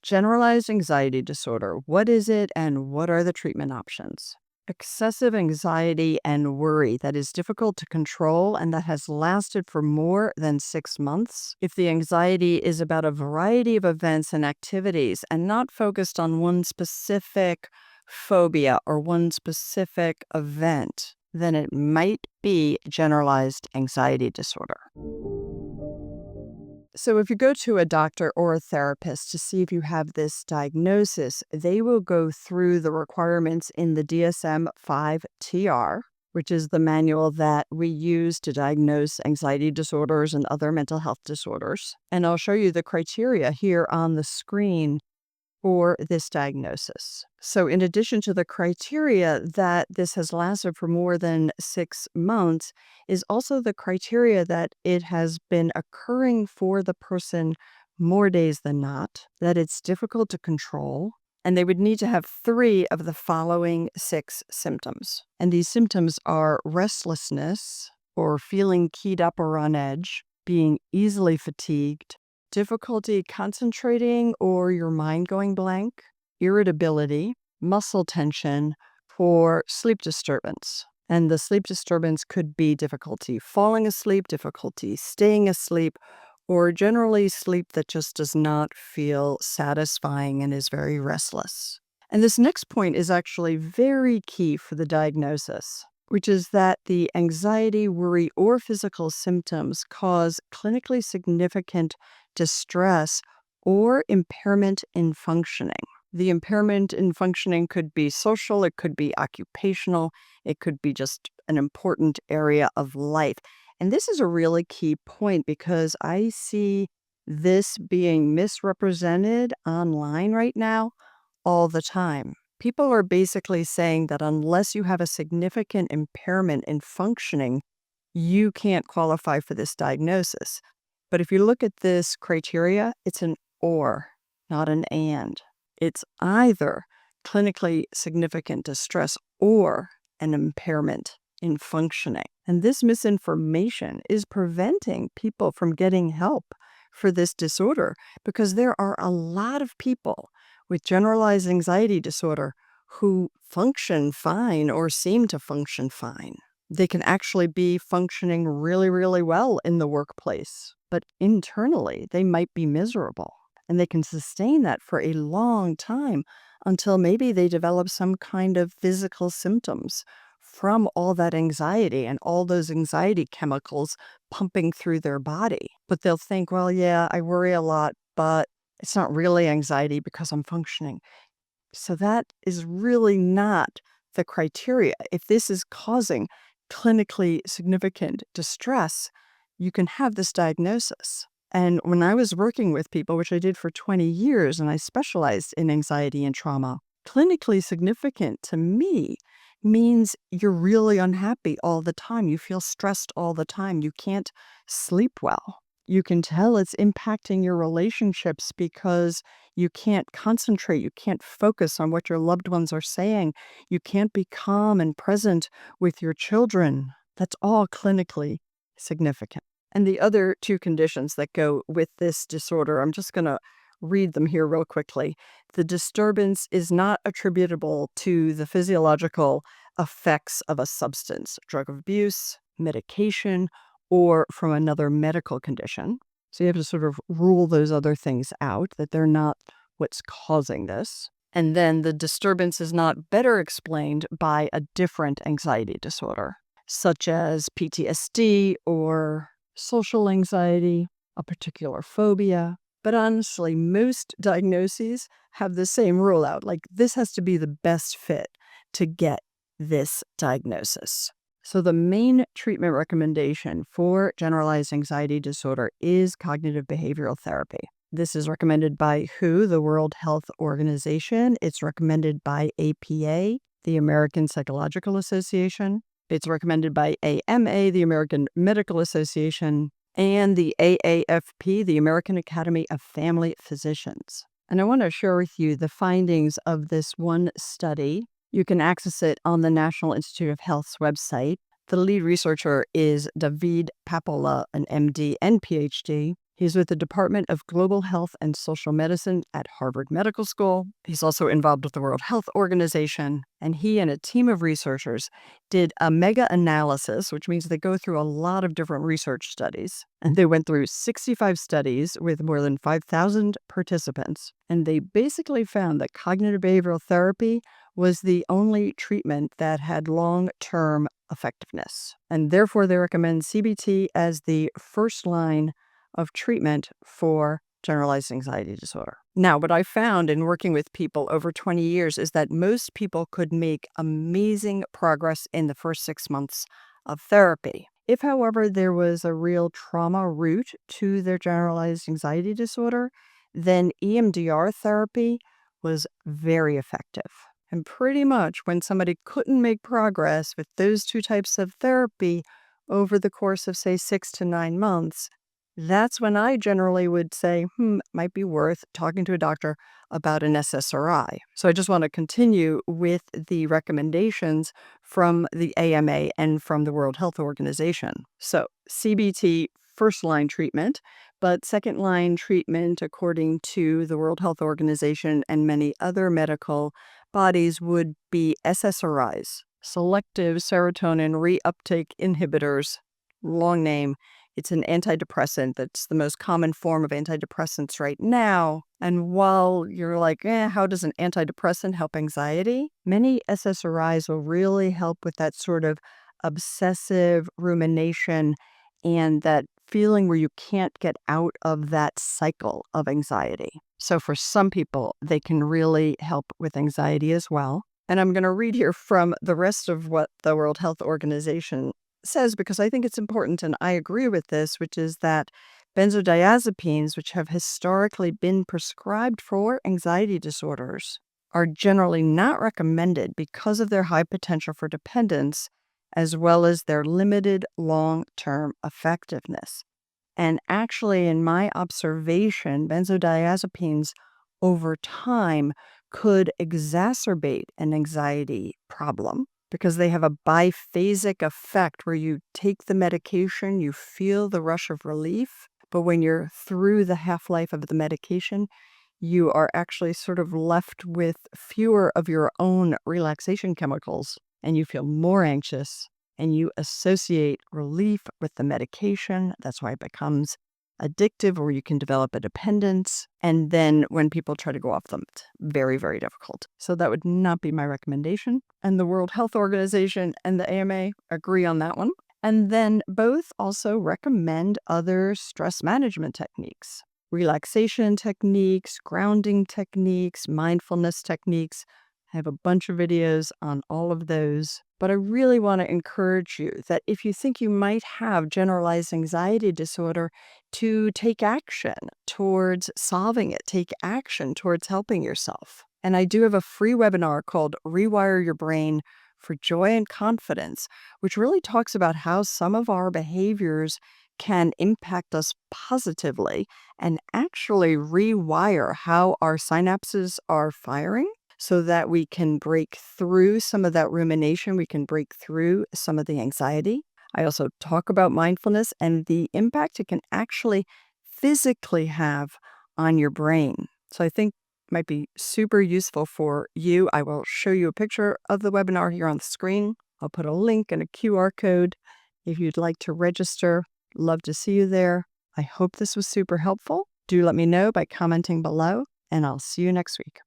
Generalized anxiety disorder. What is it and what are the treatment options? Excessive anxiety and worry that is difficult to control and that has lasted for more than 6 months. If the anxiety is about a variety of events and activities and not focused on one specific phobia or one specific event, then it might be generalized anxiety disorder. So if you go to a doctor or a therapist to see if you have this diagnosis, they will go through the requirements in the DSM-5-TR, which is the manual that we use to diagnose anxiety disorders and other mental health disorders. And I'll show you the criteria here on the screen for this diagnosis. So in addition to the criteria that this has lasted for more than 6 months, is also the criteria that it has been occurring for the person more days than not, that it's difficult to control, and they would need to have 3 of the following 6 symptoms. And these symptoms are restlessness or feeling keyed up or on edge, being easily fatigued, difficulty concentrating or your mind going blank, irritability, muscle tension, or sleep disturbance. And the sleep disturbance could be difficulty falling asleep, difficulty staying asleep, or generally sleep that just does not feel satisfying and is very restless. And this next point is actually very key for the diagnosis, which is that the anxiety, worry, or physical symptoms cause clinically significant distress or impairment in functioning. The impairment in functioning could be social, it could be occupational, it could be just an important area of life. And this is a really key point because I see this being misrepresented online right now all the time. People are basically saying that unless you have a significant impairment in functioning, you can't qualify for this diagnosis. But if you look at this criteria, it's an or, not an and. It's either clinically significant distress or an impairment in functioning. And this misinformation is preventing people from getting help for this disorder because there are a lot of people with generalized anxiety disorder who function fine or seem to function fine. They can actually be functioning really, really well in the workplace, but internally they might be miserable. And they can sustain that for a long time until maybe they develop some kind of physical symptoms from all that anxiety and all those anxiety chemicals pumping through their body. But they'll think, well, yeah, I worry a lot, but it's not really anxiety because I'm functioning. So that is really not the criteria. If this is causing clinically significant distress, you can have this diagnosis. And when I was working with people, which I did for 20 years, and I specialized in anxiety and trauma, clinically significant to me means you're really unhappy all the time. You feel stressed all the time. You can't sleep well. You can tell it's impacting your relationships because you can't concentrate. You can't focus on what your loved ones are saying. You can't be calm and present with your children. That's all clinically significant. And the other 2 conditions that go with this disorder, I'm just going to read them here real quickly. The disturbance is not attributable to the physiological effects of a substance, drug abuse, medication, or from another medical condition. So you have to sort of rule those other things out, that they're not what's causing this. And then the disturbance is not better explained by a different anxiety disorder, such as PTSD or social anxiety, a particular phobia. But honestly, most diagnoses have the same rule out. Like, this has to be the best fit to get this diagnosis. So the main treatment recommendation for generalized anxiety disorder is cognitive behavioral therapy. This is recommended by WHO, the World Health Organization. It's recommended by APA, the American Psychological Association. It's recommended by AMA, the American Medical Association, and the AAFP, the American Academy of Family Physicians. And I want to share with you the findings of this one study. You can access it on the National Institute of Health's website. The lead researcher is David Papola, an MD and PhD. He's with the Department of Global Health and Social Medicine at Harvard Medical School. He's also involved with the World Health Organization, and he and a team of researchers did a mega-analysis, which means they go through a lot of different research studies. And they went through 65 studies with more than 5,000 participants, and they basically found that cognitive behavioral therapy was the only treatment that had long-term effectiveness. And therefore, they recommend CBT as the first line of treatment for generalized anxiety disorder. Now, what I found in working with people over 20 years is that most people could make amazing progress in the first 6 months of therapy. If, however, there was a real trauma root to their generalized anxiety disorder, then EMDR therapy was very effective. And pretty much when somebody couldn't make progress with those two types of therapy over the course of, say, 6 to 9 months, that's when I generally would say, it might be worth talking to a doctor about an SSRI. So I just want to continue with the recommendations from the AMA and from the World Health Organization. So CBT, first line treatment, but second line treatment, according to the World Health Organization and many other medical bodies, would be SSRIs, selective serotonin reuptake inhibitors, long name. It's an antidepressant that's the most common form of antidepressants right now. And while you're like, how does an antidepressant help anxiety? Many SSRIs will really help with that sort of obsessive rumination and that feeling where you can't get out of that cycle of anxiety. So for some people, they can really help with anxiety as well. And I'm going to read here from the rest of what the World Health Organization says, because I think it's important, and I agree with this, which is that benzodiazepines, which have historically been prescribed for anxiety disorders, are generally not recommended because of their high potential for dependence, as well as their limited long-term effectiveness. And actually, in my observation, benzodiazepines over time could exacerbate an anxiety problem because they have a biphasic effect where you take the medication, you feel the rush of relief, but when you're through the half-life of the medication, you are actually sort of left with fewer of your own relaxation chemicals, and you feel more anxious, and you associate relief with the medication. That's why it becomes addictive, or you can develop a dependence. And then when people try to go off them, it's very, very difficult. So that would not be my recommendation. And the World Health Organization and the AMA agree on that one. And then both also recommend other stress management techniques, relaxation techniques, grounding techniques, mindfulness techniques. I have a bunch of videos on all of those. But I really want to encourage you that if you think you might have generalized anxiety disorder, to take action towards solving it, take action towards helping yourself. And I do have a free webinar called Rewire Your Brain for Joy and Confidence, which really talks about how some of our behaviors can impact us positively and actually rewire how our synapses are firing, so that we can break through some of that rumination, we can break through some of the anxiety. I also talk about mindfulness and the impact it can actually physically have on your brain. So I think it might be super useful for you. I will show you a picture of the webinar here on the screen. I'll put a link and a QR code if you'd like to register. Love to see you there. I hope this was super helpful. Do let me know by commenting below, and I'll see you next week.